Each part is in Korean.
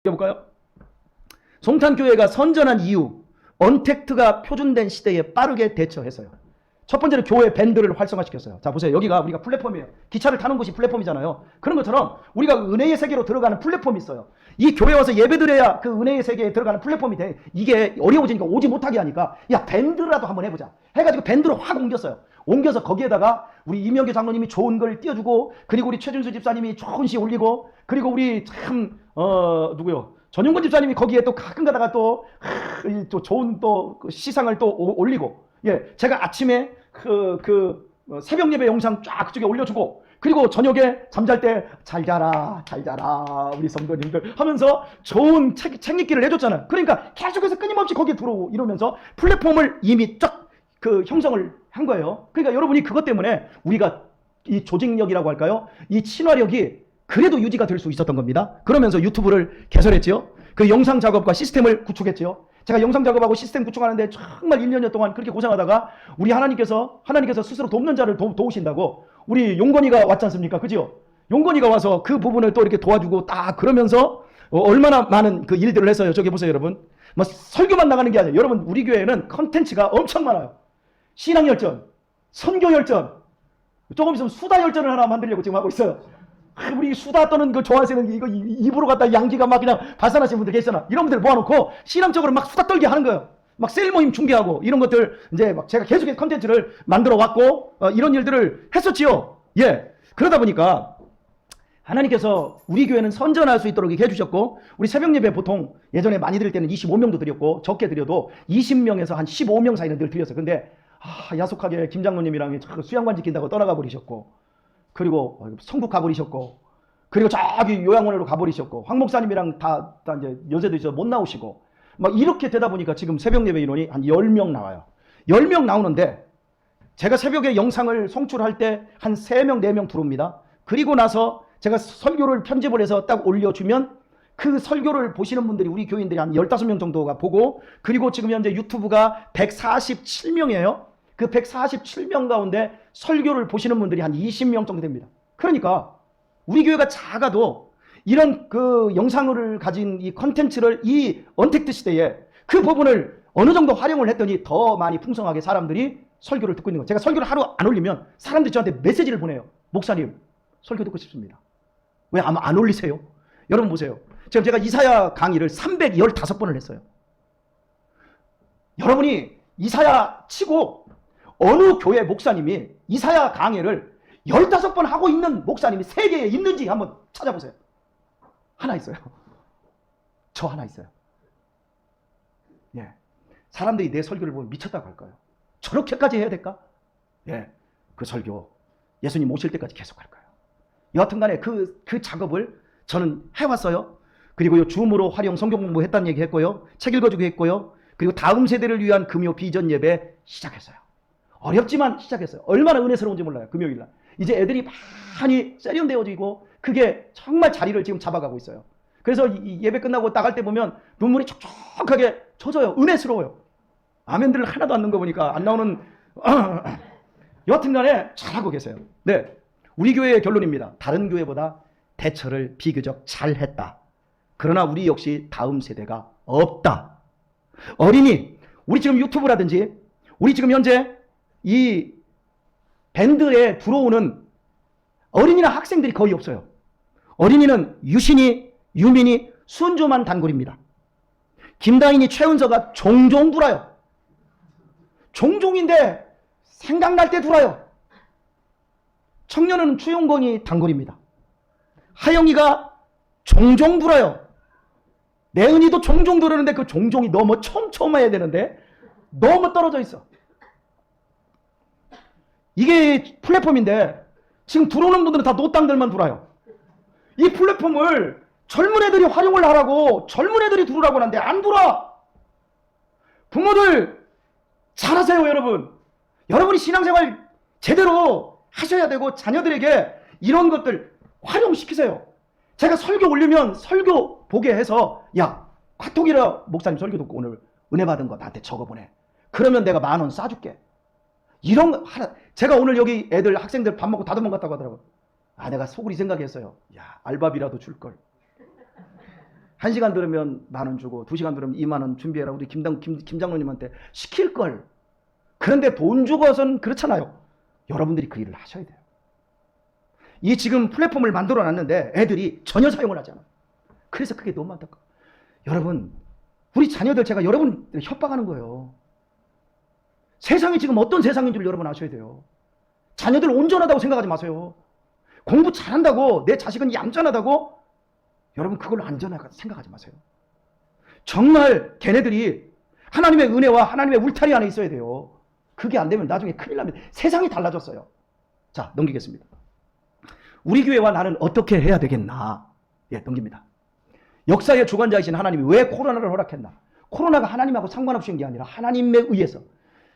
해볼까요? 송탄교회가 선전한 이유, 언택트가 표준된 시대에 빠르게 대처했어요. 첫 번째는 교회 밴드를 활성화시켰어요. 자, 보세요. 여기가 우리가 플랫폼이에요. 기차를 타는 곳이 플랫폼이잖아요. 그런 것처럼 우리가 은혜의 세계로 들어가는 플랫폼이 있어요. 이 교회 와서 예배드려야 그 은혜의 세계에 들어가는 플랫폼이 돼. 이게 어려워지니까 오지 못하게 하니까 야, 밴드라도 한번 해보자 해가지고 밴드로 확 옮겼어요. 옮겨서 거기에다가 우리 이명규 장로님이 좋은 걸 띄워주고, 그리고 우리 최준수 집사님이 좋은 시 올리고, 그리고 우리 참 누구요? 전용권 집사님이 거기에 또 가끔 가다가 또 좋은 또 시상을 또 올리고, 예, 제가 아침에 새벽 예배 영상 쫙 그쪽에 올려주고, 그리고 저녁에 잠잘 때 잘 자라 잘 자라 우리 성도님들 하면서 좋은 책 읽기를 해줬잖아요. 그러니까 계속해서 끊임없이 거기에 들어오고 이러면서 플랫폼을 이미 쫙 형성을 한 거예요. 그러니까 여러분이 그것 때문에 우리가 이 조직력이라고 할까요? 이 친화력이 그래도 유지가 될 수 있었던 겁니다. 그러면서 유튜브를 개설했지요. 그 영상 작업과 시스템을 구축했지요. 제가 영상 작업하고 시스템 구축하는데 정말 1년여 동안 그렇게 고생하다가 우리 하나님께서 스스로 돕는 자를 도우신다고 우리 용건이가 왔지 않습니까? 그죠? 용건이가 와서 그 부분을 또 이렇게 도와주고 딱 그러면서 얼마나 많은 그 일들을 했어요. 저기 보세요, 여러분. 뭐 설교만 나가는 게 아니에요. 여러분, 우리 교회는 컨텐츠가 엄청 많아요. 신앙열전, 선교열전, 조금 있으면 수다열전을 하나 만들려고 지금 하고 있어요. 우리 수다 떠는 그 좋아하시는 이거 입으로 갖다 양기가 막 그냥 발산하시는 분들 계시잖아. 이런 분들 모아놓고 신앙적으로 막 수다 떨게 하는 거예요. 막 셀 모임 중계하고 이런 것들 이제 막 제가 계속해서 컨텐츠를 만들어 왔고 이런 일들을 했었지요. 예. 그러다 보니까 하나님께서 우리 교회는 선전할 수 있도록 이렇게 해주셨고, 우리 새벽 예배 보통 예전에 많이 드릴 때는 25명도 드렸고, 적게 드려도 20명에서 한 15명 사이는 늘 드렸어요. 근데 야속하게 김 장로님이랑 수양관 지킨다고 떠나가 버리셨고, 그리고 성북 가버리셨고, 그리고 저기 요양원으로 가버리셨고, 황 목사님이랑 다 이제 여제도 있어 못 나오시고, 막 이렇게 되다 보니까 지금 새벽 예배 인원이 한 10명 나와요. 10명 나오는데 제가 새벽에 영상을 송출할 때 한 3명, 4명 들어옵니다. 그리고 나서 제가 설교를 편집을 해서 딱 올려주면 그 설교를 보시는 분들이 우리 교인들이 한 15명 정도가 보고, 그리고 지금 현재 유튜브가 147명이에요. 그 147명 가운데 설교를 보시는 분들이 한 20명 정도 됩니다. 그러니까 우리 교회가 작아도 이런 그 영상을 가진 이 컨텐츠를 이 언택트 시대에 그 부분을 어느 정도 활용을 했더니 더 많이 풍성하게 사람들이 설교를 듣고 있는 거예요. 제가 설교를 하루 안 올리면 사람들이 저한테 메시지를 보내요. 목사님, 설교 듣고 싶습니다. 왜 아마 안 올리세요? 여러분 보세요. 지금 제가 이사야 강의를 315번을 했어요. 여러분이 이사야 치고 어느 교회 목사님이 이사야 강의를 15번 하고 있는 목사님이 세계에 있는지 한번 찾아보세요. 하나 있어요. 저 하나 있어요. 예. 사람들이 내 설교를 보면 미쳤다고 할까요? 저렇게까지 해야 될까? 예. 그 설교 예수님 오실 때까지 계속 할 거예요. 여하튼 간에 그 작업을 저는 해왔어요. 그리고 줌으로 활용 성경 공부했다는 얘기 했고요. 책 읽어주기 했고요. 그리고 다음 세대를 위한 금요 비전 예배 시작했어요. 어렵지만 시작했어요. 얼마나 은혜스러운지 몰라요. 금요일날. 이제 애들이 많이 세련되어지고 그게 정말 자리를 지금 잡아가고 있어요. 그래서 이 예배 끝나고 나갈 때 보면 눈물이 촉촉하게 젖어요. 은혜스러워요. 아멘들을 하나도 안 넣은 거 보니까 안 나오는 여하튼 간에 잘하고 계세요. 네, 우리 교회의 결론입니다. 다른 교회보다 대처를 비교적 잘했다. 그러나 우리 역시 다음 세대가 없다. 어린이, 우리 지금 유튜브라든지 우리 지금 현재 이 밴드에 들어오는 어린이나 학생들이 거의 없어요. 어린이는 유신이, 유민이, 순조만 단골입니다. 김다인이, 최은서가 종종 들어요. 종종인데 생각날 때 들어요. 청년은 추용건이 단골입니다. 하영이가 종종 들어요. 내은이도 종종 들으는데 그 종종이 너무 촘촘해야 되는데 너무 떨어져 있어. 이게 플랫폼인데 지금 들어오는 분들은 다 노땅들만 들어요. 이 플랫폼을 젊은 애들이 활용을 하라고 젊은 애들이 들으라고 하는데 안 들어. 부모들 잘하세요. 여러분이 신앙생활 제대로 하셔야 되고 자녀들에게 이런 것들 활용시키세요. 제가 설교 올리면 설교 보게 해서 야, 카톡이라 목사님 설교 듣고 오늘 은혜 받은 거 나한테 적어보내. 그러면 내가 10,000원 싸줄게. 이런 거 하나. 제가 오늘 여기 애들 학생들 밥 먹고 다 도망갔다고 하더라고요. 내가 속으로 이 생각했어요. 야, 알바비라도 줄걸. 1시간 들으면 10,000원 주고 2시간 들으면 20,000원 준비해라. 우리 김 장로님한테 시킬 걸. 그런데 돈 주고선 그렇잖아요. 여러분들이 그 일을 하셔야 돼요. 이 지금 플랫폼을 만들어 놨는데 애들이 전혀 사용을 하지 않아요. 그래서 그게 너무 안타까워요. 여러분, 우리 자녀들 제가 여러분 협박하는 거예요. 세상이 지금 어떤 세상인 줄 여러분 아셔야 돼요. 자녀들 온전하다고 생각하지 마세요. 공부 잘한다고 내 자식은 얌전하다고 여러분 그걸로 안전하다고 생각하지 마세요. 정말 걔네들이 하나님의 은혜와 하나님의 울타리 안에 있어야 돼요. 그게 안 되면 나중에 큰일 납니다. 세상이 달라졌어요. 자, 넘기겠습니다. 우리 교회와 나는 어떻게 해야 되겠나? 예, 넘깁니다. 역사의 주관자이신 하나님이 왜 코로나를 허락했나? 코로나가 하나님하고 상관없이 온 게 아니라 하나님에 의해서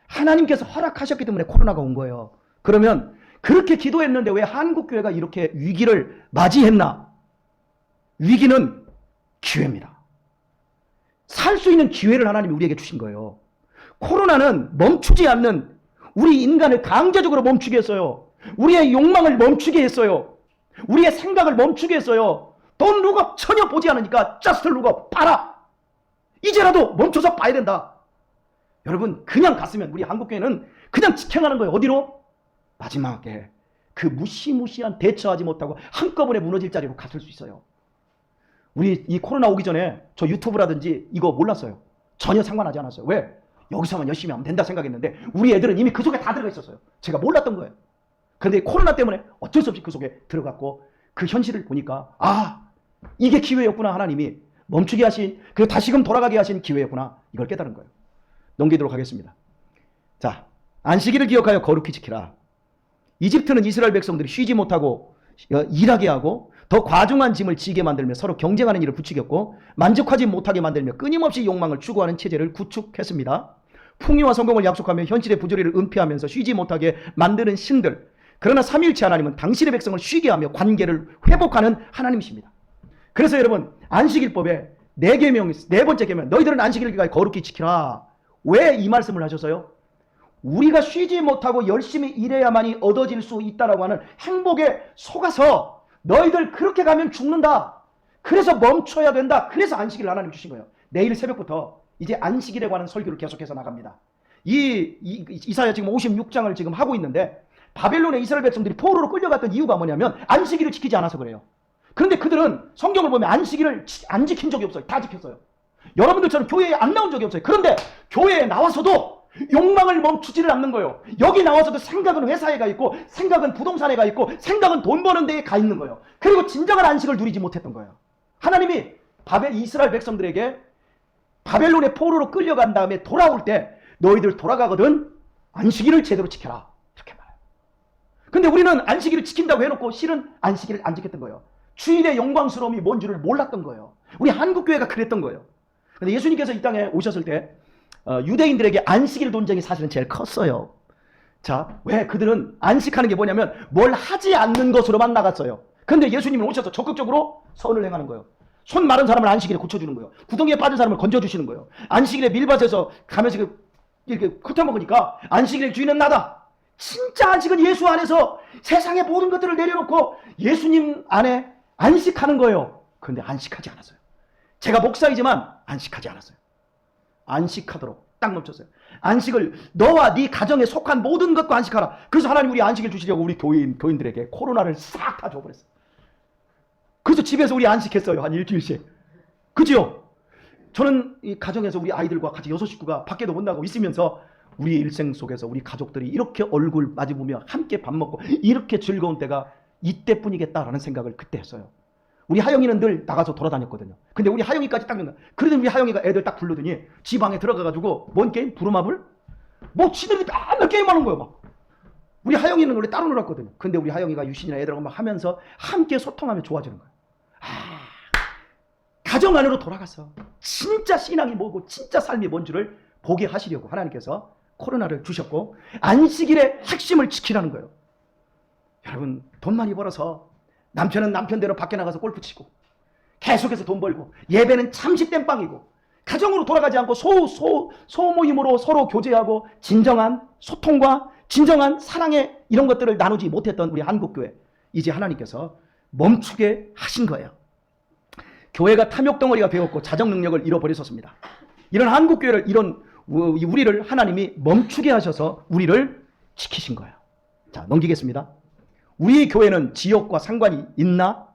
하나님께서 허락하셨기 때문에 코로나가 온 거예요. 그러면 그렇게 기도했는데 왜 한국교회가 이렇게 위기를 맞이했나? 위기는 기회입니다. 살 수 있는 기회를 하나님이 우리에게 주신 거예요. 코로나는 멈추지 않는 우리 인간을 강제적으로 멈추게 했어요. 우리의 욕망을 멈추게 했어요. 우리의 생각을 멈추게 했어요. 돈 룩업 전혀 보지 않으니까 just 룩업 봐라. 이제라도 멈춰서 봐야 된다. 여러분 그냥 갔으면 우리 한국교회는 그냥 직행하는 거예요. 어디로? 마지막에 그 무시무시한 대처하지 못하고 한꺼번에 무너질 자리로 갔을 수 있어요. 우리 이 코로나 오기 전에 저 유튜브라든지 이거 몰랐어요. 전혀 상관하지 않았어요. 왜? 여기서만 열심히 하면 된다 생각했는데 우리 애들은 이미 그 속에 다 들어가 있었어요. 제가 몰랐던 거예요. 그런데 코로나 때문에 어쩔 수 없이 그 속에 들어갔고 그 현실을 보니까 아, 이게 기회였구나. 하나님이 멈추게 하신, 그리고 다시금 돌아가게 하신 기회였구나. 이걸 깨달은 거예요. 넘기도록 하겠습니다. 자, 안식일을 기억하여 거룩히 지키라. 이집트는 이스라엘 백성들이 쉬지 못하고 일하게 하고 더 과중한 짐을 지게 만들며 서로 경쟁하는 일을 부추겼고 만족하지 못하게 만들며 끊임없이 욕망을 추구하는 체제를 구축했습니다. 풍요와 성공을 약속하며 현실의 부조리를 은폐하면서 쉬지 못하게 만드는 신들. 그러나 삼위일체 하나님은 당신의 백성을 쉬게 하며 관계를 회복하는 하나님이십니다. 그래서 여러분 안식일법에 네 번째 계명, 너희들은 안식일을 기하여 거룩히 지키라. 왜 이 말씀을 하셔서요? 우리가 쉬지 못하고 열심히 일해야만이 얻어질 수 있다라고 하는 행복에 속아서 너희들 그렇게 가면 죽는다. 그래서 멈춰야 된다. 그래서 안식일을 하나님 주신 거예요. 내일 새벽부터 이제 안식일에 관한 설교를 계속해서 나갑니다. 이사야 지금 56장을 지금 하고 있는데 바벨론의 이스라엘 백성들이 포로로 끌려갔던 이유가 뭐냐면 안식일을 지키지 않아서 그래요. 그런데 그들은 성경을 보면 안식일을 안 지킨 적이 없어요. 다 지켰어요. 여러분들처럼 교회에 안 나온 적이 없어요. 그런데 교회에 나와서도 욕망을 멈추지를 않는 거예요. 여기 나와서도 생각은 회사에 가 있고 생각은 부동산에 가 있고 생각은 돈 버는 데에 가 있는 거예요. 그리고 진정한 안식을 누리지 못했던 거예요. 하나님이 이스라엘 백성들에게 바벨론의 포로로 끌려간 다음에 돌아올 때 너희들 돌아가거든 안식일을 제대로 지켜라. 이렇게 말해요. 근데 우리는 안식일을 지킨다고 해놓고 실은 안식일을 안 지켰던 거예요. 주일의 영광스러움이 뭔 줄을 몰랐던 거예요. 우리 한국교회가 그랬던 거예요. 근데 예수님께서 이 땅에 오셨을 때 유대인들에게 안식일 논쟁이 사실은 제일 컸어요. 자, 왜? 그들은 안식하는 게 뭐냐면 뭘 하지 않는 것으로만 나갔어요. 근데 예수님은 오셔서 적극적으로 선을 행하는 거예요. 손 마른 사람을 안식일에 고쳐주는 거예요. 구덩이에 빠진 사람을 건져주시는 거예요. 안식일에 밀밭에서 가면서 이렇게 흩어먹으니까 안식일의 주인은 나다. 진짜 안식은 예수 안에서 세상의 모든 것들을 내려놓고 예수님 안에 안식하는 거예요. 그런데 안식하지 않았어요. 제가 목사이지만 안식하지 않았어요. 안식하도록 딱 멈췄어요. 안식을 너와 네 가정에 속한 모든 것과 안식하라. 그래서 하나님 우리 안식일 주시려고 우리 교인들에게 코로나를 싹 다 줘버렸어요. 그래서 집에서 우리 안식했어요. 한 일주일씩. 그죠? 저는 이 가정에서 우리 아이들과 같이 6식구가 밖에도 못 나가고 있으면서 우리 일생 속에서 우리 가족들이 이렇게 얼굴 마주보며 함께 밥 먹고 이렇게 즐거운 때가 이때뿐이겠다라는 생각을 그때 했어요. 우리 하영이는 늘 나가서 돌아다녔거든요. 근데 우리 하영이까지 딱 된다. 그러더니 우리 하영이가 애들 딱 부르더니 지 방에 들어가가지고 뭔 게임? 부루마블? 뭐 지들이 맨날 게임하는 거예요. 막. 우리 하영이는 원래 따로 놀았거든요. 근데 우리 하영이가 유신이나 애들하고 막 하면서 함께 소통하면 좋아지는 거예요. 가정 안으로 돌아가서 진짜 신앙이 뭐고 진짜 삶이 뭔 줄을 보게 하시려고 하나님께서 코로나를 주셨고 안식일의 핵심을 지키라는 거예요. 여러분 돈 많이 벌어서 남편은 남편대로 밖에 나가서 골프 치고 계속해서 돈 벌고 예배는 잠시 땜빵이고 가정으로 돌아가지 않고 소모임으로 서로 교제하고 진정한 소통과 진정한 사랑의 이런 것들을 나누지 못했던 우리 한국교회 이제 하나님께서 멈추게 하신 거예요. 교회가 탐욕덩어리가 되었고 자정 능력을 잃어버렸었습니다. 이런 한국교회를 이런 우리를 하나님이 멈추게 하셔서 우리를 지키신 거예요. 자, 넘기겠습니다. 우리 교회는 지역과 상관이 있나?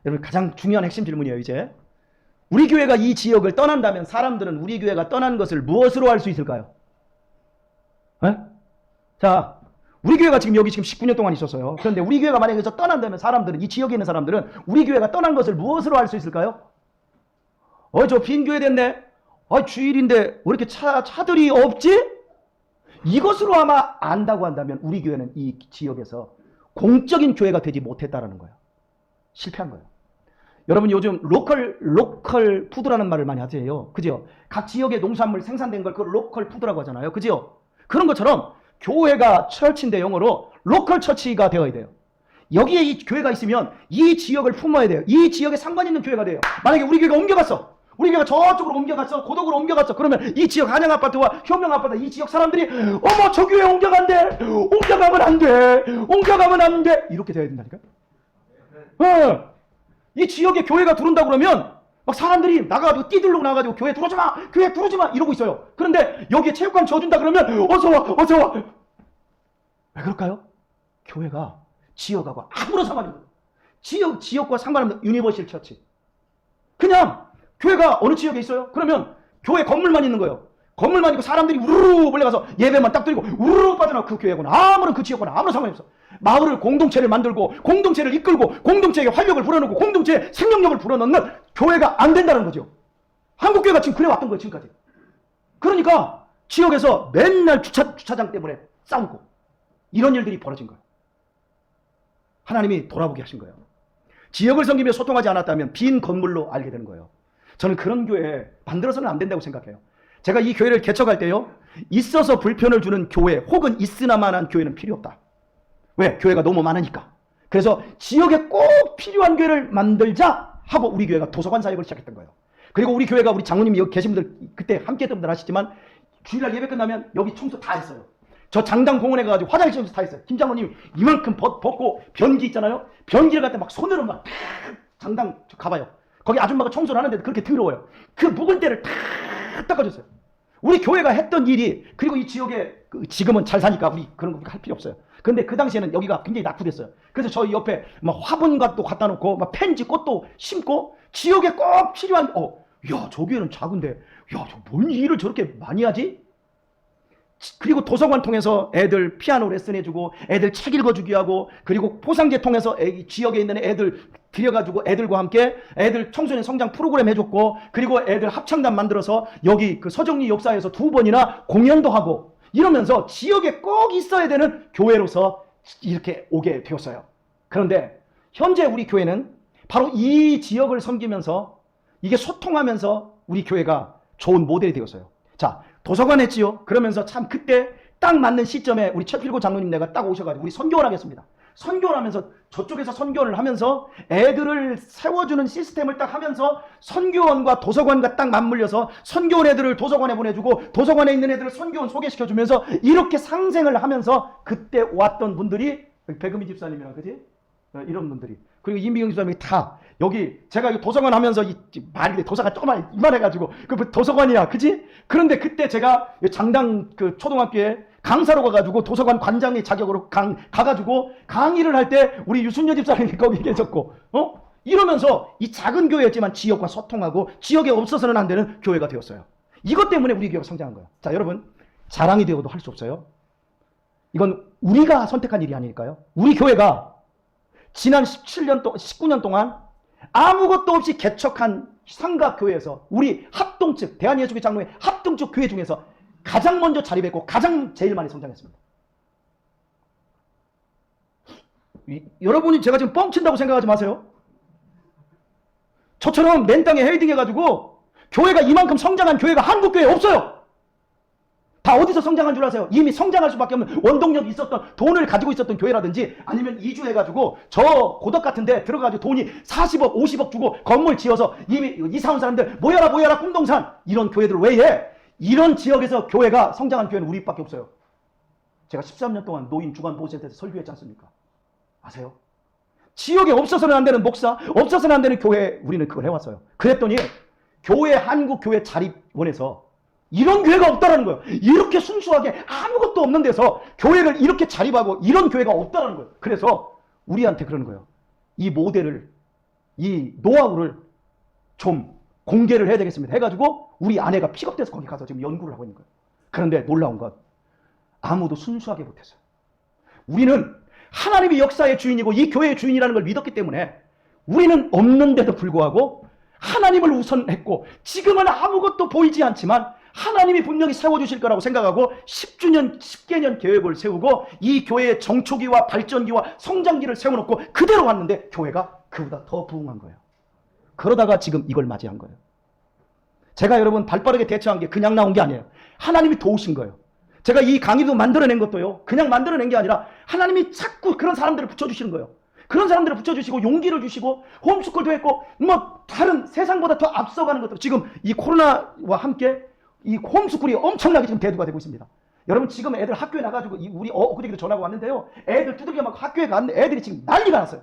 여러분 가장 중요한 핵심 질문이에요. 이제 우리 교회가 이 지역을 떠난다면 사람들은 우리 교회가 떠난 것을 무엇으로 알 수 있을까요? 에? 자, 우리 교회가 지금 여기 지금 19년 동안 있었어요. 그런데 우리 교회가 만약에 여기서 떠난다면 사람들은, 이 지역에 있는 사람들은 우리 교회가 떠난 것을 무엇으로 알 수 있을까요? 저 빈 교회 됐네. 주일인데 왜 이렇게 차들이 없지? 이것으로 아마 안다고 한다면 우리 교회는 이 지역에서 공적인 교회가 되지 못했다라는 거예요. 실패한 거예요. 여러분 요즘 로컬 푸드라는 말을 많이 하세요. 그죠? 각 지역의 농산물 생산된 걸 그걸 로컬 푸드라고 하잖아요. 그죠? 그런 것처럼 교회가 처치인데 영어로 로컬 처치가 되어야 돼요. 여기에 이 교회가 있으면 이 지역을 품어야 돼요. 이 지역에 상관 있는 교회가 돼요. 만약에 우리 교회가 옮겨갔어. 우리 교회가 저쪽으로 옮겨갔어. 고덕으로 옮겨갔어. 그러면 이 지역 한양아파트와 현명아파트 이 지역 사람들이 어머 저 교회 옮겨간대. 옮겨가면 안 돼. 옮겨가면 안 돼. 이렇게 돼야 된다니까. 이 지역에 교회가 들어온다 그러면 막 사람들이 나가가지고 뛰들고 나가가지고 교회 들어오지 마. 교회 들어오지 마. 이러고 있어요. 그런데 여기에 체육관 져준다 그러면 어서 와. 어서 와. 왜 그럴까요? 교회가 지역하고 아무런 상관이 없어요. 지역과 상관없는 유니버셜 처치. 그냥 교회가 어느 지역에 있어요? 그러면 교회 건물만 있는 거예요. 건물만 있고 사람들이 우르르 몰려가서 예배만 딱 드리고 우르르 빠져나가 그 교회거나 아무런 그 지역과는 아무런 상관이 없어. 마을을 공동체를 만들고 공동체를 이끌고 공동체에 활력을 불어넣고 공동체에 생명력을 불어넣는 교회가 안 된다는 거죠. 한국교회가 지금 그래왔던 거예요. 지금까지. 그러니까 지역에서 맨날 주차장 때문에 싸우고 이런 일들이 벌어진 거예요. 하나님이 돌아보게 하신 거예요. 지역을 섬기며 소통하지 않았다면 빈 건물로 알게 되는 거예요. 저는 그런 교회 만들어서는 안 된다고 생각해요. 제가 이 교회를 개척할 때요. 있어서 불편을 주는 교회 혹은 있으나마한 교회는 필요 없다. 왜? 교회가 너무 많으니까. 그래서 지역에 꼭 필요한 교회를 만들자 하고 우리 교회가 도서관 사역을 시작했던 거예요. 그리고 우리 교회가 우리 장로님이 여기 계신 분들 그때 함께 했던 분들 아시지만 주일날 예배 끝나면 여기 청소 다 했어요. 저 장당 공원에 가가지고 화장실 청소 다 했어요. 김 장로님 이만큼 벗고 변기 있잖아요. 변기를 갖다 막 손으로 막 장당 가봐요. 거기 아줌마가 청소를 하는데도 그렇게 더러워요. 그 묵은 때를 다 닦아줬어요. 우리 교회가 했던 일이, 그리고 이 지역에 지금은 잘 사니까 우리 그런 거 할 필요 없어요. 근데 그 당시에는 여기가 굉장히 낙후됐어요. 그래서 저희 옆에 막 화분밭도 갖다 놓고 막 펜지 꽃도 심고 지역에 꼭 필요한 야, 저 교회는 작은데 야, 저 뭔 일을 저렇게 많이 하지? 그리고 도서관 통해서 애들 피아노 레슨 해주고 애들 책 읽어주기 하고, 그리고 포상제 통해서 지역에 있는 애들 들여가지고 애들과 함께 애들 청소년 성장 프로그램 해줬고, 그리고 애들 합창단 만들어서 여기 그 서정리 역사에서 2번이나 공연도 하고, 이러면서 지역에 꼭 있어야 되는 교회로서 이렇게 오게 되었어요. 그런데 현재 우리 교회는 바로 이 지역을 섬기면서 이게 소통하면서 우리 교회가 좋은 모델이 되었어요. 자, 도서관 했지요. 그러면서 참 그때 딱 맞는 시점에 우리 최필고 장로님 내가 딱 오셔가지고 우리 선교를 하겠습니다. 선교를 하면서 저쪽에서 선교를 하면서 애들을 세워주는 시스템을 딱 하면서 선교원과 도서관과 딱 맞물려서 선교원 애들을 도서관에 보내주고 도서관에 있는 애들을 선교원 소개시켜주면서 이렇게 상생을 하면서 그때 왔던 분들이 백금희 집사님이랑 그지? 이런 분들이, 그리고 이미경 집사님이 다 여기 제가 도서관 하면서 말이 도서관 조그만 이만해가지고 그 도서관이야 그지? 그런데 그때 제가 장당 그 초등학교에 강사로 가가지고 도서관 관장의 자격으로 가가지고 강의를 할 때 우리 유순여 집사님이 거기 계셨고 이러면서 이 작은 교회였지만 지역과 소통하고 지역에 없어서는 안 되는 교회가 되었어요. 이것 때문에 우리 교회가 성장한 거예요. 자, 여러분 자랑이 되어도 할 수 없어요. 이건 우리가 선택한 일이 아닐까요? 우리 교회가 지난 19년 동안 아무것도 없이 개척한 상가교회에서 우리 합동 측, 대한예수교 장로회 합동 측 교회 중에서 가장 먼저 자립했고 가장 제일 많이 성장했습니다. 여러분이 제가 지금 뻥친다고 생각하지 마세요. 저처럼 맨 땅에 헤딩해가지고 교회가 이만큼 성장한 교회가 한국교회에 없어요. 다 어디서 성장한 줄 아세요? 이미 성장할 수밖에 없는 원동력이 있었던, 돈을 가지고 있었던 교회라든지 아니면 이주해가지고 저 고덕 같은 데 들어가가지고 돈이 40억 50억 주고 건물 지어서 이미 이사 온 사람들 모여라 꿈동산, 이런 교회들 외에 이런 지역에서 교회가 성장한 교회는 우리밖에 없어요. 제가 13년 동안 노인 주간보호센터에서 설교했지 않습니까? 아세요? 지역에 없어서는 안 되는 목사, 없어서는 안 되는 교회, 우리는 그걸 해왔어요. 그랬더니 교회, 한국교회 자립원에서 이런 교회가 없다라는 거예요. 이렇게 순수하게 아무것도 없는 데서 교회를 이렇게 자립하고 이런 교회가 없다라는 거예요. 그래서 우리한테 그러는 거예요. 이 모델을, 이 노하우를 좀 공개를 해야 되겠습니다. 해가지고 우리 아내가 픽업돼서 거기 가서 지금 연구를 하고 있는 거예요. 그런데 놀라운 건 아무도 순수하게 못했어요. 우리는 하나님이 역사의 주인이고 이 교회의 주인이라는 걸 믿었기 때문에 우리는 없는데도 불구하고 하나님을 우선했고, 지금은 아무것도 보이지 않지만 하나님이 분명히 세워주실 거라고 생각하고 10주년, 10개년 계획을 세우고 이 교회의 정초기와 발전기와 성장기를 세워놓고 그대로 왔는데 교회가 그보다 더 부흥한 거예요. 그러다가 지금 이걸 맞이한 거예요. 제가 여러분 발빠르게 대처한 게 그냥 나온 게 아니에요. 하나님이 도우신 거예요. 제가 이 강의도 만들어낸 것도요, 그냥 만들어낸 게 아니라 하나님이 자꾸 그런 사람들을 붙여주시는 거예요. 그런 사람들을 붙여주시고 용기를 주시고 홈스쿨도 했고 뭐 다른 세상보다 더 앞서가는 것들, 지금 이 코로나와 함께 이 홈스쿨이 엄청나게 지금 대두가 되고 있습니다. 여러분 지금 애들 학교에 나가지고 우리 그저께도 전화가 왔는데요, 애들 두들겨 맞고 학교에 갔는데 애들이 지금 난리가 났어요.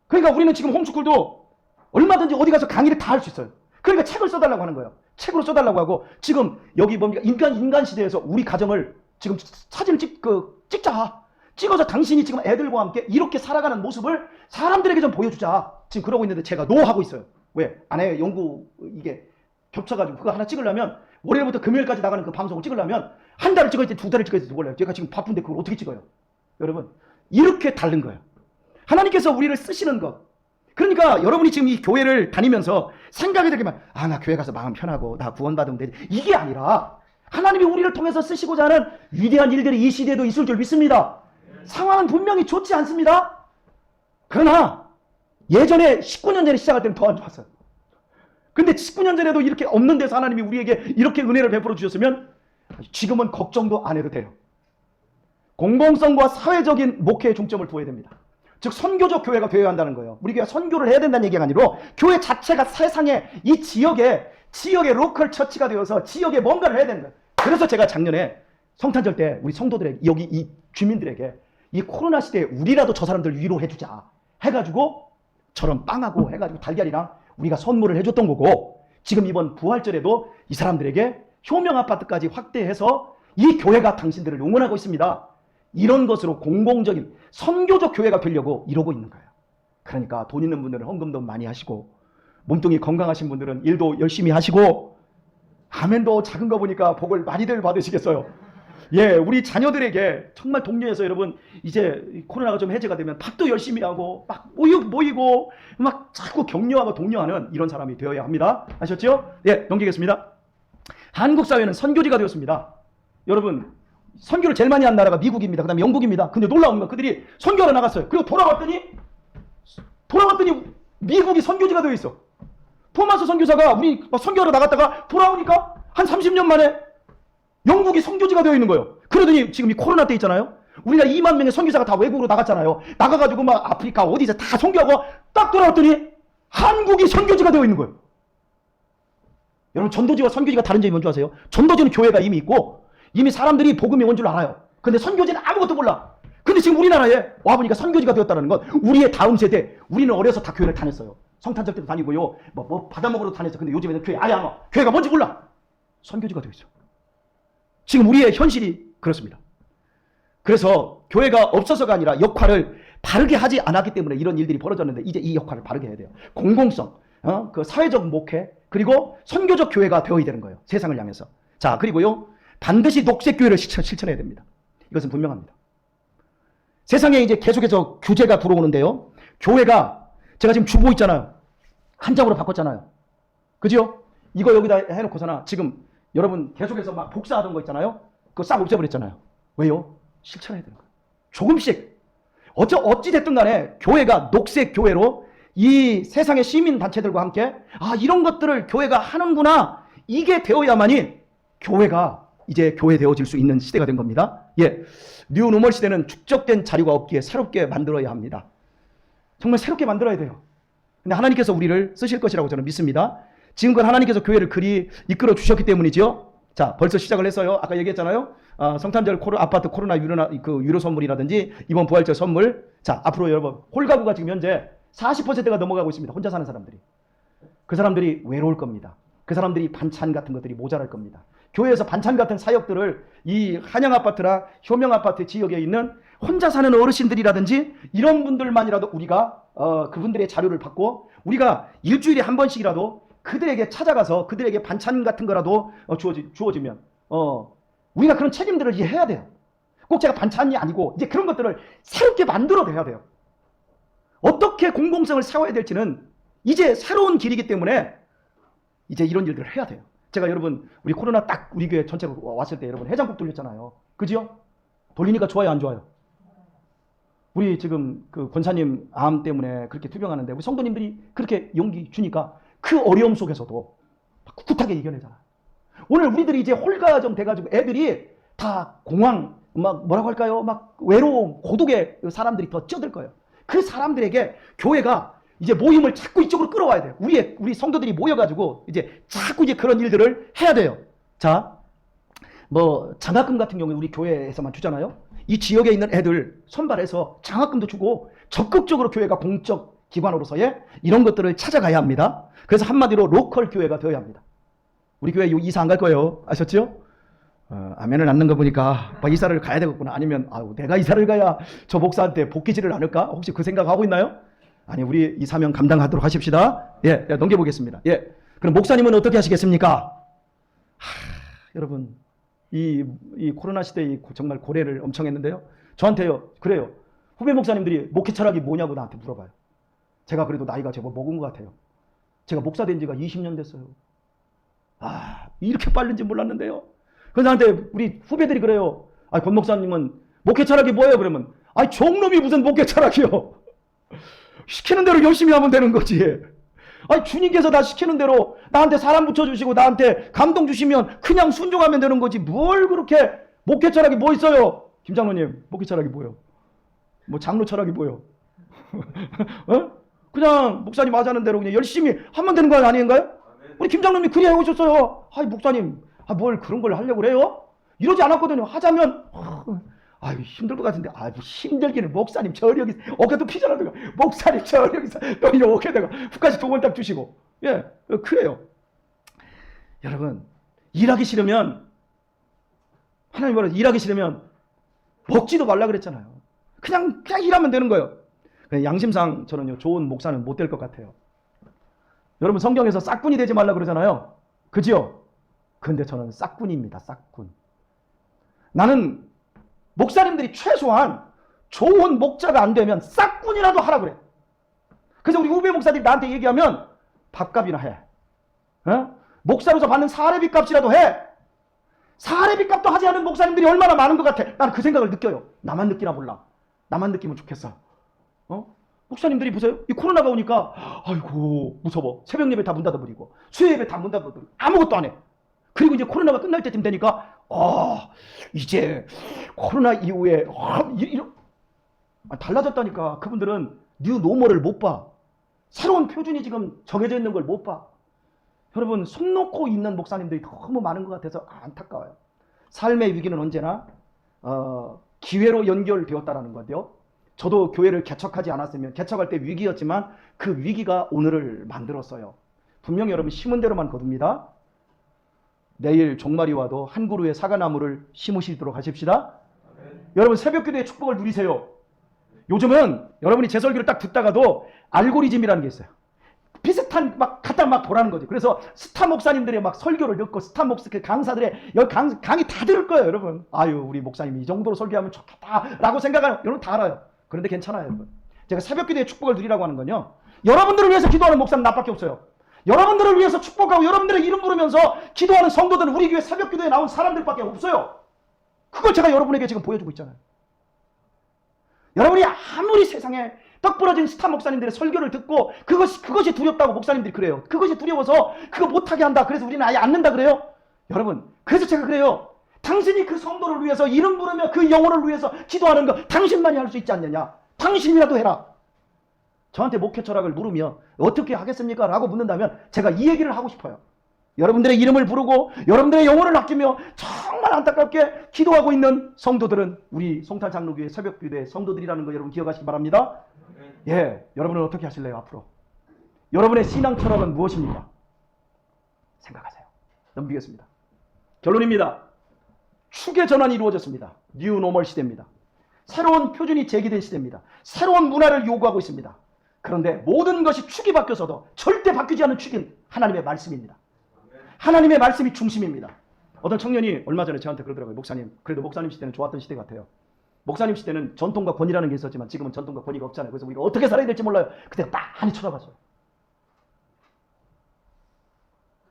그러니까 우리는 지금 홈스쿨도 얼마든지 어디 가서 강의를 다 할 수 있어요. 그러니까 책을 써달라고 하는 거예요. 책으로 써달라고 하고, 지금 여기 뭡니까, 인간 시대에서 우리 가정을 지금 사진을 찍자. 찍어서 당신이 지금 애들과 함께 이렇게 살아가는 모습을 사람들에게 좀 보여주자. 지금 그러고 있는데 제가 노 하고 있어요. 왜? 아내 연구 이게 겹쳐가지고 그거 하나 찍으려면 월요일부터 금요일까지 나가는 그 방송을 찍으려면 한 달을 찍어야 돼, 두 달을 찍어야 돼, 몰라요. 제가 지금 바쁜데 그걸 어떻게 찍어요? 여러분 이렇게 다른 거예요. 하나님께서 우리를 쓰시는 것. 그러니까 여러분이 지금 이 교회를 다니면서 생각이 들기만, 나 교회 가서 마음 편하고 나 구원받으면 되지, 이게 아니라 하나님이 우리를 통해서 쓰시고자 하는 위대한 일들이 이 시대에도 있을 줄 믿습니다. 상황은 분명히 좋지 않습니다. 그러나 예전에 19년 전에 시작할 때는 더 안 좋았어요. 근데 19년 전에도 이렇게 없는 데서 하나님이 우리에게 이렇게 은혜를 베풀어 주셨으면 지금은 걱정도 안 해도 돼요. 공공성과 사회적인 목회에 중점을 두어야 됩니다. 즉 선교적 교회가 되어야 한다는 거예요. 우리 교회가 선교를 해야 된다는 얘기가 아니라 교회 자체가 세상에 이 지역의 로컬 처치가 되어서 지역에 뭔가를 해야 되는 거예요. 그래서 제가 작년에 성탄절 때 우리 성도들에게, 여기 이 주민들에게 이 코로나 시대에 우리라도 저 사람들 위로해 주자 해가지고 저런 빵하고 해가지고 달걀이랑 우리가 선물을 해줬던 거고, 지금 이번 부활절에도 이 사람들에게 효명 아파트까지 확대해서 이 교회가 당신들을 응원하고 있습니다. 이런 것으로 공공적인 선교적 교회가 되려고 이러고 있는 거예요. 그러니까 돈 있는 분들은 헌금도 많이 하시고, 몸뚱이 건강하신 분들은 일도 열심히 하시고, 아멘도 작은 거 보니까 복을 많이들 받으시겠어요. 예, 우리 자녀들에게 정말 독려해서 여러분 이제 코로나가 좀 해제가 되면 밥도 열심히 하고 막 모이고 막 자꾸 격려하고 독려하는 이런 사람이 되어야 합니다. 아셨죠? 예, 넘기겠습니다. 한국 사회는 선교지가 되었습니다. 여러분 선교를 제일 많이 한 나라가 미국입니다. 그 다음에 영국입니다. 근데 놀라운 건 그들이 선교하러 나갔어요. 그리고 돌아왔더니 미국이 선교지가 되어 있어. 토마스 선교사가 우리 선교하러 나갔다가 돌아오니까 한 30년 만에 영국이 선교지가 되어 있는 거예요. 그러더니 지금 이 코로나 때 있잖아요. 우리나라 2만 명의 선교사가 다 외국으로 나갔잖아요. 나가가지고 막 아프리카 어디서 다 선교하고 딱 돌아왔더니 한국이 선교지가 되어 있는 거예요. 여러분 전도지와 선교지가 다른 점이 뭔지 아세요? 전도지는 교회가 이미 있고 이미 사람들이 복음이 뭔 줄 알아요. 근데 선교지는 아무것도 몰라. 근데 지금 우리나라에 와보니까 선교지가 되었다는 건 우리의 다음 세대, 우리는 어려서 다 교회를 다녔어요. 성탄절 때도 다니고요. 뭐 받아먹으러도 다녔어. 근데 요즘에는 교회 아예 안 와. 교회가 뭔지 몰라. 선교지가 되어 있어. 지금 우리의 현실이 그렇습니다. 그래서 교회가 없어서가 아니라 역할을 바르게 하지 않았기 때문에 이런 일들이 벌어졌는데, 이제 이 역할을 바르게 해야 돼요. 공공성, 그 사회적 목회, 그리고 선교적 교회가 되어야 되는 거예요. 세상을 향해서. 자, 그리고요, 반드시 녹색 교회를 실천해야 됩니다. 이것은 분명합니다. 세상에 이제 계속해서 규제가 들어오는데요. 교회가, 제가 지금 주보 있잖아요. 한 장으로 바꿨잖아요. 그죠? 이거 여기다 해놓고서나 지금 여러분 계속해서 막 복사하던 거 있잖아요. 그거 싹 없애버렸잖아요. 왜요? 실천해야 되는 거예요. 조금씩. 어찌 됐든 간에 교회가 녹색 교회로 이 세상의 시민 단체들과 함께 이런 것들을 교회가 하는구나, 이게 되어야만이 교회가 이제 교회 되어질 수 있는 시대가 된 겁니다. 예, 뉴 노멀 시대는 축적된 자료가 없기에 새롭게 만들어야 합니다. 정말 새롭게 만들어야 돼요. 근데 하나님께서 우리를 쓰실 것이라고 저는 믿습니다. 지금껏 하나님께서 교회를 그리 이끌어 주셨기 때문이죠. 자, 자, 벌써 시작을 했어요. 아까 얘기했잖아요. 성탄절 아파트 코로나 유료 선물이라든지 이번 부활절 선물. 자, 앞으로 여러분 홀가구가 지금 현재 40%가 넘어가고 있습니다. 혼자 사는 사람들이. 그 사람들이 외로울 겁니다. 그 사람들이 반찬 같은 것들이 모자랄 겁니다. 교회에서 반찬 같은 사역들을 이 한양아파트나 효명아파트 지역에 있는 혼자 사는 어르신들이라든지 이런 분들만이라도 우리가 그분들의 자료를 받고 우리가 일주일에 한 번씩이라도 그들에게 찾아가서 그들에게 반찬 같은 거라도 주어지면 우리가 그런 책임들을 이제 해야 돼요. 꼭 제가 반찬이 아니고 이제 그런 것들을 새롭게 만들어내야 돼요. 어떻게 공공성을 세워야 될지는 이제 새로운 길이기 때문에 이제 이런 일들을 해야 돼요. 제가 여러분 우리 코로나 딱 우리 교회 전체로 왔을 때 여러분 해장국 돌렸잖아요. 그지요? 돌리니까 좋아요 안 좋아요? 우리 지금 그 권사님 암 때문에 그렇게 투병하는데 우리 성도님들이 그렇게 용기 주니까 그 어려움 속에서도 꿋꿋하게 이겨내잖아. 오늘 우리들이 이제 홀가정 돼가지고 애들이 다 공황 막 뭐라고 할까요? 막 외로움, 고독의 사람들이 더 쪄들 거예요. 그 사람들에게 교회가 이제 모임을 자꾸 이쪽으로 끌어와야 돼요. 우리 성도들이 모여가지고 이제 자꾸 이제 그런 일들을 해야 돼요. 자, 뭐 장학금 같은 경우에 우리 교회에서만 주잖아요. 이 지역에 있는 애들 선발해서 장학금도 주고 적극적으로 교회가 공적 기관으로서의 이런 것들을 찾아가야 합니다. 그래서 한마디로 로컬 교회가 되어야 합니다. 우리 교회 이사 안 갈 거예요. 아셨죠? 아멘을 낳는 거 보니까 이사를 가야 되겠구나. 아니면 내가 이사를 가야 저 목사한테 복귀지를 않을까? 혹시 그 생각하고 있나요? 아니, 우리 이 사명 감당하도록 하십시다. 예, 넘겨보겠습니다. 예, 그럼 목사님은 어떻게 하시겠습니까? 여러분, 이 코로나 시대에 정말 고뇌를 엄청 했는데요. 저한테요, 그래요. 후배 목사님들이 목회 철학이 뭐냐고 나한테 물어봐요. 제가 그래도 나이가 제법 먹은 것 같아요. 제가 목사 된 지가 20년 됐어요. 이렇게 빠른지 몰랐는데요. 그래서 나한테 우리 후배들이 그래요. 권 목사님은 목회 철학이 뭐예요? 그러면 종놈이 무슨 목회 철학이요. 시키는 대로 열심히 하면 되는 거지. 주님께서 다 시키는 대로 나한테 사람 붙여주시고 나한테 감동 주시면 그냥 순종하면 되는 거지. 뭘 그렇게 목회 철학이 뭐 있어요? 김장로님, 목회 철학이 뭐예요? 뭐 장로 철학이 뭐예요? 그냥 목사님 하자는 대로 그냥 열심히 하면 되는 거 아닌가요? 우리 김장로님이 그래 해오셨어요. 목사님, 뭘 그런 걸 하려고 그래요? 이러지 않았거든요. 하자면 힘들 것 같은데 힘들기는 목사님 저력이 어깨도 피잖아요. 목사님 저력이 또 이렇게다가 훅까지 두 번 딱 주시고. 예, 그래요. 여러분, 일하기 싫으면 하나님 말로 일하기 싫으면 먹지도 말라 그랬잖아요. 그냥 일하면 되는 거예요. 양심상 저는요, 좋은 목사는 못 될 것 같아요. 여러분, 성경에서 싹군이 되지 말라 그러잖아요. 그지요? 근데 저는 싹군입니다. 싹군. 나는 목사님들이 최소한 좋은 목자가 안 되면 싹군이라도 하라 그래. 그래서 우리 후배 목사들이 나한테 얘기하면 밥값이나 해. 목사로서 받는 사례비 값이라도 해. 사례비 값도 하지 않은 목사님들이 얼마나 많은 것 같아. 나는 그 생각을 느껴요. 나만 느끼나 몰라. 나만 느끼면 좋겠어. 목사님들이 보세요. 이 코로나가 오니까 무서워. 새벽 예배 다 문 닫아버리고 수요 예배 다 문 닫아버리고 아무것도 안 해. 그리고 이제 코로나가 끝날 때쯤 되니까 이제 코로나 이후에 달라졌다니까. 그분들은 뉴 노멀을 못 봐. 새로운 표준이 지금 정해져 있는 걸 못 봐. 여러분, 손 놓고 있는 목사님들이 너무 많은 것 같아서 안타까워요. 삶의 위기는 언제나 기회로 연결되었다라는 건데요. 저도 교회를 개척하지 않았으면 개척할 때 위기였지만 그 위기가 오늘을 만들었어요. 분명히 여러분 심은 대로만 거둡니다. 내일 종말이 와도 한 그루의 사과나무를 심으시도록 하십시다. 여러분, 새벽기도의 축복을 누리세요. 요즘은 여러분이 제 설교를 딱 듣다가도 알고리즘이라는 게 있어요. 비슷한 갖다 돌아는 거죠. 그래서 스타 목사님들의 설교를 듣고 스타 강사들의 강의 다 들을 거예요, 여러분. 우리 목사님이 이 정도로 설교하면 좋겠다라고 생각하는 여러분 다 알아요. 그런데 괜찮아요, 여러분. 제가 새벽기도의 축복을 누리라고 하는 건요, 여러분들을 위해서 기도하는 목사는 나밖에 없어요. 여러분들을 위해서 축복하고 여러분들의 이름 부르면서 기도하는 성도들은 우리 교회 새벽기도에 나온 사람들밖에 없어요. 그걸 제가 여러분에게 지금 보여주고 있잖아요. 여러분이 아무리 세상에 떡 부러진 스타 목사님들의 설교를 듣고 그것이 두렵다고 목사님들이 그래요. 그것이 두려워서 그거 못하게 한다. 그래서 우리는 아예 안 는다 그래요. 여러분, 그래서 제가 그래요. 당신이 그 성도를 위해서 이름 부르며 그 영혼을 위해서 기도하는 거 당신만이 할 수 있지 않느냐. 당신이라도 해라. 저한테 목회 철학을 물으며 어떻게 하겠습니까? 라고 묻는다면 제가 이 얘기를 하고 싶어요. 여러분들의 이름을 부르고 여러분들의 영혼을 아끼며 정말 안타깝게 기도하고 있는 성도들은 우리 송탄 장로교회 새벽기도회 성도들이라는 거 여러분 기억하시기 바랍니다. 예, 여러분은 어떻게 하실래요 앞으로? 여러분의 신앙 철학은 무엇입니까? 생각하세요. 넘기겠습니다. 결론입니다. 축의 전환이 이루어졌습니다. 뉴 노멀 시대입니다. 새로운 표준이 제기된 시대입니다. 새로운 문화를 요구하고 있습니다. 그런데 모든 것이 축이 바뀌어서도 절대 바뀌지 않는 축인 하나님의 말씀입니다. 하나님의 말씀이 중심입니다. 어떤 청년이 얼마 전에 저한테 그러더라고요. 목사님, 그래도 목사님 시대는 좋았던 시대 같아요. 목사님 시대는 전통과 권위라는 게 있었지만 지금은 전통과 권위가 없잖아요. 그래서 우리가 어떻게 살아야 될지 몰라요. 그때 많이 쳐다봤어요.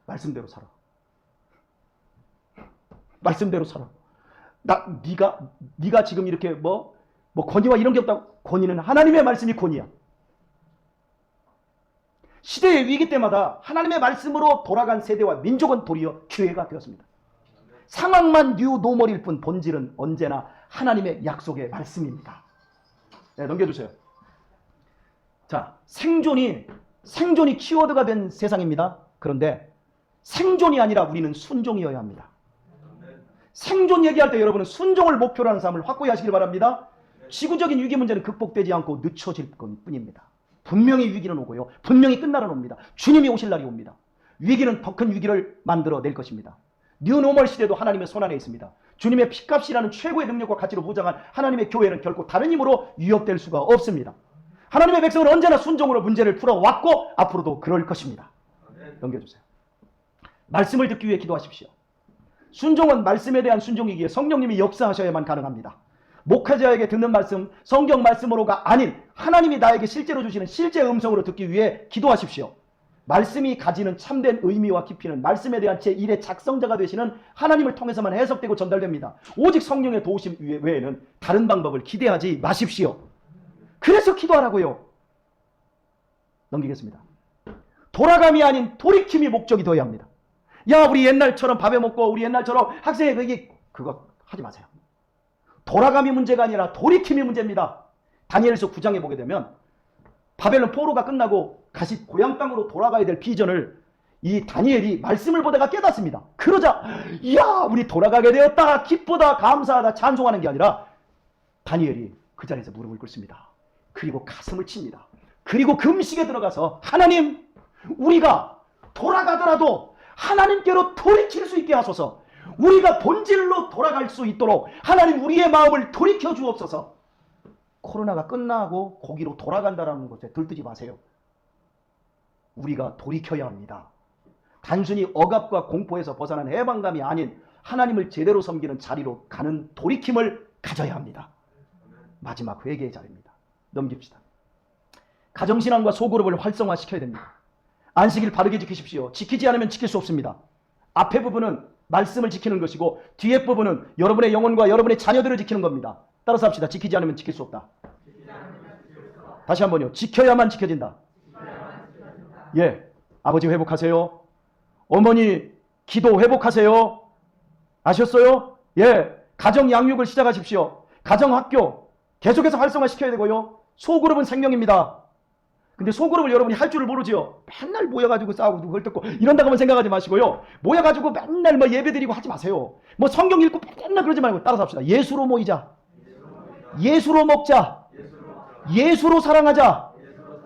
말씀대로 살아. 말씀대로 살아. 네가 지금 이렇게 뭐 권위와 이런 게 없다고. 권위는 하나님의 말씀이 권위야. 시대의 위기 때마다 하나님의 말씀으로 돌아간 세대와 민족은 도리어 기회가 되었습니다. 상황만 뉴 노멀일 뿐 본질은 언제나 하나님의 약속의 말씀입니다. 네, 넘겨주세요. 자, 생존이 키워드가 된 세상입니다. 그런데 생존이 아니라 우리는 순종이어야 합니다. 생존 얘기할 때 여러분은 순종을 목표로 하는 삶을 확고히 하시길 바랍니다. 지구적인 위기 문제는 극복되지 않고 늦춰질 뿐입니다. 분명히 위기는 오고요. 분명히 끝날은 옵니다. 주님이 오실 날이 옵니다. 위기는 더 큰 위기를 만들어낼 것입니다. 뉴노멀 시대도 하나님의 손안에 있습니다. 주님의 피값이라는 최고의 능력과 가치로 무장한 하나님의 교회는 결코 다른 힘으로 위협될 수가 없습니다. 하나님의 백성은 언제나 순종으로 문제를 풀어왔고 앞으로도 그럴 것입니다. 넘겨주세요. 말씀을 듣기 위해 기도하십시오. 순종은 말씀에 대한 순종이기에 성령님이 역사하셔야만 가능합니다. 목회자에게 듣는 말씀, 성경 말씀으로가 아닌 하나님이 나에게 실제로 주시는 실제 음성으로 듣기 위해 기도하십시오. 말씀이 가지는 참된 의미와 깊이는 말씀에 대한 제1의 작성자가 되시는 하나님을 통해서만 해석되고 전달됩니다. 오직 성령의 도우심 외에는 다른 방법을 기대하지 마십시오. 그래서 기도하라고요. 넘기겠습니다. 돌아감이 아닌 돌이킴이 목적이 되어야 합니다. 야, 우리 옛날처럼 밥에 먹고 우리 옛날처럼 학생이 그거 하지 마세요. 돌아감이 문제가 아니라 돌이킴이 문제입니다. 다니엘서 9장에 보게 되면 바벨론 포로가 끝나고 다시 고향 땅으로 돌아가야 될 비전을 이 다니엘이 말씀을 보다가 깨닫습니다. 그러자 야, 우리 돌아가게 되었다, 기쁘다, 감사하다, 찬송하는 게 아니라 다니엘이 그 자리에서 무릎을 꿇습니다. 그리고 가슴을 칩니다. 그리고 금식에 들어가서 하나님, 우리가 돌아가더라도 하나님께로 돌이킬 수 있게 하소서. 우리가 본질로 돌아갈 수 있도록 하나님 우리의 마음을 돌이켜 주옵소서. 코로나가 끝나고 거기로 돌아간다는 것에 들뜨지 마세요. 우리가 돌이켜야 합니다. 단순히 억압과 공포에서 벗어난 해방감이 아닌 하나님을 제대로 섬기는 자리로 가는 돌이킴을 가져야 합니다. 마지막 회개의 자리입니다. 넘깁시다. 가정신앙과 소그룹을 활성화시켜야 됩니다. 안식일 바르게 지키십시오. 지키지 않으면 지킬 수 없습니다. 앞에 부분은 말씀을 지키는 것이고 뒤에 부분은 여러분의 영혼과 여러분의 자녀들을 지키는 겁니다. 따라서 합시다. 지키지 않으면 지킬 수 없다. 다시 한번요. 지켜야만 지켜진다. 예, 아버지 회복하세요. 어머니 기도 회복하세요. 아셨어요? 예, 가정 양육을 시작하십시오. 가정 학교 계속해서 활성화시켜야 되고요. 소그룹은 생명입니다. 근데 소그룹을 여러분이 할 줄을 모르지요. 맨날 모여가지고 싸우고 헐뜯고 이런다고만 생각하지 마시고요. 모여가지고 맨날 뭐 예배드리고 하지 마세요. 뭐 성경 읽고 맨날 그러지 말고 따라서 합시다. 예수로 모이자. 예수로 먹자. 예수로 사랑하자.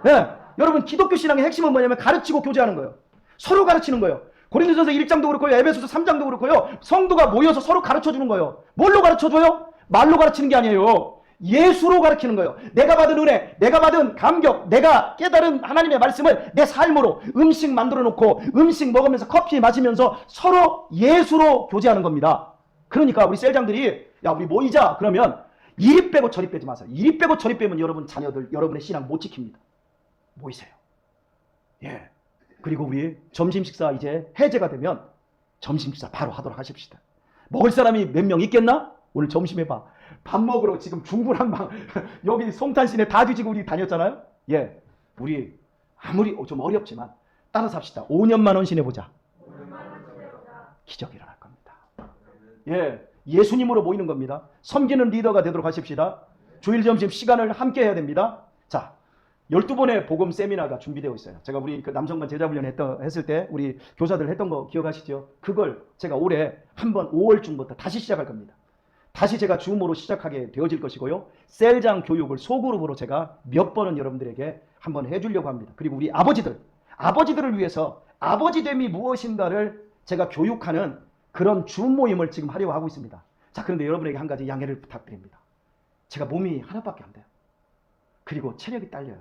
네. 여러분 기독교 신앙의 핵심은 뭐냐면 가르치고 교제하는 거예요. 서로 가르치는 거예요. 고린도전서 1장도 그렇고요. 에베소서 3장도 그렇고요. 성도가 모여서 서로 가르쳐주는 거예요. 뭘로 가르쳐줘요? 말로 가르치는 게 아니에요. 예수로 가르치는 거예요. 내가 받은 은혜, 내가 받은 감격, 내가 깨달은 하나님의 말씀을 내 삶으로 음식 만들어 놓고 음식 먹으면서 커피 마시면서 서로 예수로 교제하는 겁니다. 그러니까 우리 셀장들이 야, 우리 모이자 그러면 이리 빼고 저리 빼지 마세요. 이리 빼고 저리 빼면 여러분 자녀들, 여러분의 신앙 못 지킵니다. 모이세요. 예. 그리고 우리 점심 식사 이제 해제가 되면 점심 식사 바로 하도록 하십시다. 먹을 사람이 몇 명 있겠나? 오늘 점심 해봐. 밥 먹으러 지금 중부랑 막 여기 송탄시내 다 뒤지고 우리 다녔잖아요. 예, 우리 아무리 좀 어렵지만 따라서 합시다. 5년만 헌신해보자. 기적이 일어날 겁니다. 예, 예수님으로 모이는 겁니다. 섬기는 리더가 되도록 하십시다. 주일 점심 시간을 함께 해야 됩니다. 자, 12번의 복음 세미나가 준비되어 있어요. 제가 우리 그 남성반 제자훈련 했을 때 우리 교사들 했던 거 기억하시죠? 그걸 제가 올해 한번 5월쯤부터 다시 시작할 겁니다. 다시 제가 줌으로 시작하게 되어질 것이고요. 셀장 교육을 소그룹으로 제가 몇 번은 여러분들에게 한번 해주려고 합니다. 그리고 우리 아버지들을 위해서 아버지됨이 무엇인가를 제가 교육하는 그런 줌 모임을 지금 하려고 하고 있습니다. 자, 그런데 여러분에게 한 가지 양해를 부탁드립니다. 제가 몸이 하나밖에 안 돼요. 그리고 체력이 딸려요.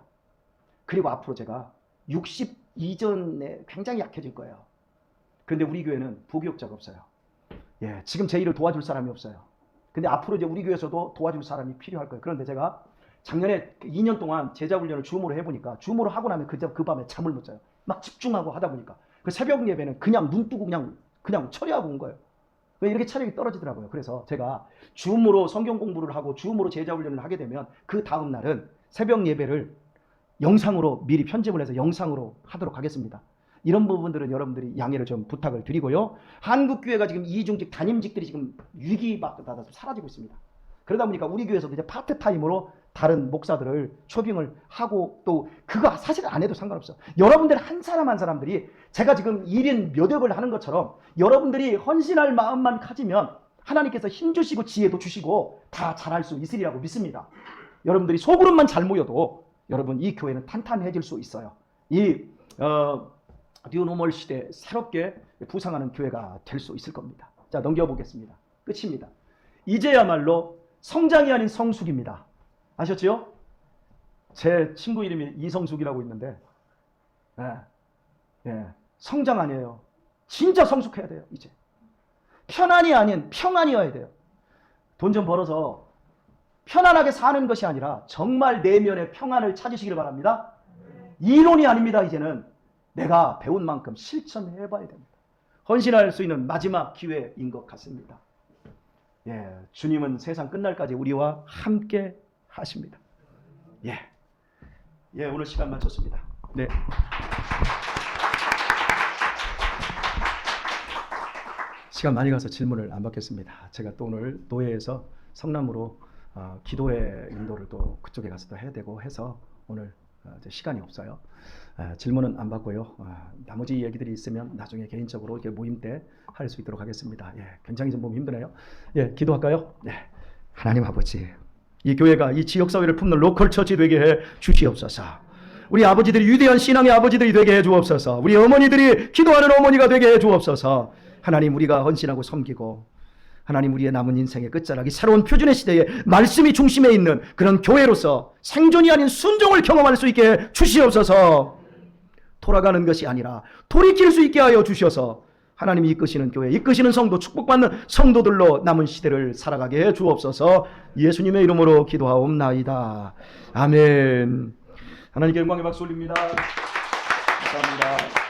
그리고 앞으로 제가 60 이전에 굉장히 약해질 거예요. 그런데 우리 교회는 부교육자가 없어요. 예, 지금 제 일을 도와줄 사람이 없어요. 근데 앞으로 이제 우리 교회에서도 도와줄 사람이 필요할 거예요. 그런데 제가 작년에 2년 동안 제자훈련을 줌으로 해보니까 줌으로 하고 나면 그 밤에 잠을 못 자요. 막 집중하고 하다 보니까 그 새벽 예배는 그냥 눈 뜨고 그냥 처리하고 온 거예요. 이렇게 체력이 떨어지더라고요. 그래서 제가 줌으로 성경 공부를 하고 줌으로 제자훈련을 하게 되면 그 다음 날은 새벽 예배를 영상으로 미리 편집을 해서 영상으로 하도록 하겠습니다. 이런 부분들은 여러분들이 양해를 좀 부탁을 드리고요. 한국교회가 지금 이중직 담임직들이 지금 위기받아서 사라지고 있습니다. 그러다 보니까 우리 교회에서도 이제 파트타임으로 다른 목사들을 초빙을 하고, 또 그거 사실 안 해도 상관없어. 여러분들 한 사람 한 사람들이 제가 지금 1인 몇 역을 하는 것처럼 여러분들이 헌신할 마음만 가지면 하나님께서 힘 주시고 지혜도 주시고 다 잘할 수 있으리라고 믿습니다. 여러분들이 소그룹만 잘 모여도 여러분 이 교회는 탄탄해질 수 있어요. 이 뉴노멀 시대 새롭게 부상하는 교회가 될 수 있을 겁니다. 자, 넘겨보겠습니다. 끝입니다. 이제야말로 성장이 아닌 성숙입니다. 아셨죠? 제 친구 이름이 이성숙이라고 있는데, 성장 아니에요. 진짜 성숙해야 돼요. 이제 편안이 아닌 평안이어야 돼요. 돈 좀 벌어서 편안하게 사는 것이 아니라 정말 내면의 평안을 찾으시길 바랍니다. 이론이 아닙니다. 이제는 내가 배운 만큼 실천해 봐야 됩니다. 헌신할 수 있는 마지막 기회인 것 같습니다. 예, 주님은 세상 끝날까지 우리와 함께 하십니다. 예, 오늘 시간 마쳤습니다. 네. 시간 많이 가서 질문을 안 받겠습니다. 제가 또 오늘 노예에서 성남으로 기도회 인도를 또 그쪽에 가서 또 해야 되고 해서 오늘 이제 시간이 없어요. 질문은 안 받고요. 나머지 얘기들이 있으면 나중에 개인적으로 이렇게 모임 때 할 수 있도록 하겠습니다. 굉장히 좀 몸이 힘드네요. 기도할까요? 하나님 아버지, 이 교회가 이 지역사회를 품는 로컬 처치 되게 해 주시옵소서. 우리 아버지들이 위대한 신앙의 아버지들이 되게 해 주옵소서. 우리 어머니들이 기도하는 어머니가 되게 해 주옵소서. 하나님, 우리가 헌신하고 섬기고, 하나님, 우리의 남은 인생의 끝자락이 새로운 표준의 시대에 말씀이 중심에 있는 그런 교회로서 생존이 아닌 순종을 경험할 수 있게 해 주시옵소서. 돌아가는 것이 아니라 돌이킬 수 있게 하여 주셔서 하나님이 이끄시는 교회, 이끄시는 성도, 축복받는 성도들로 남은 시대를 살아가게 해 주옵소서. 예수님의 이름으로 기도하옵나이다. 아멘. 하나님께 영광의 박수 올립니다. 감사합니다.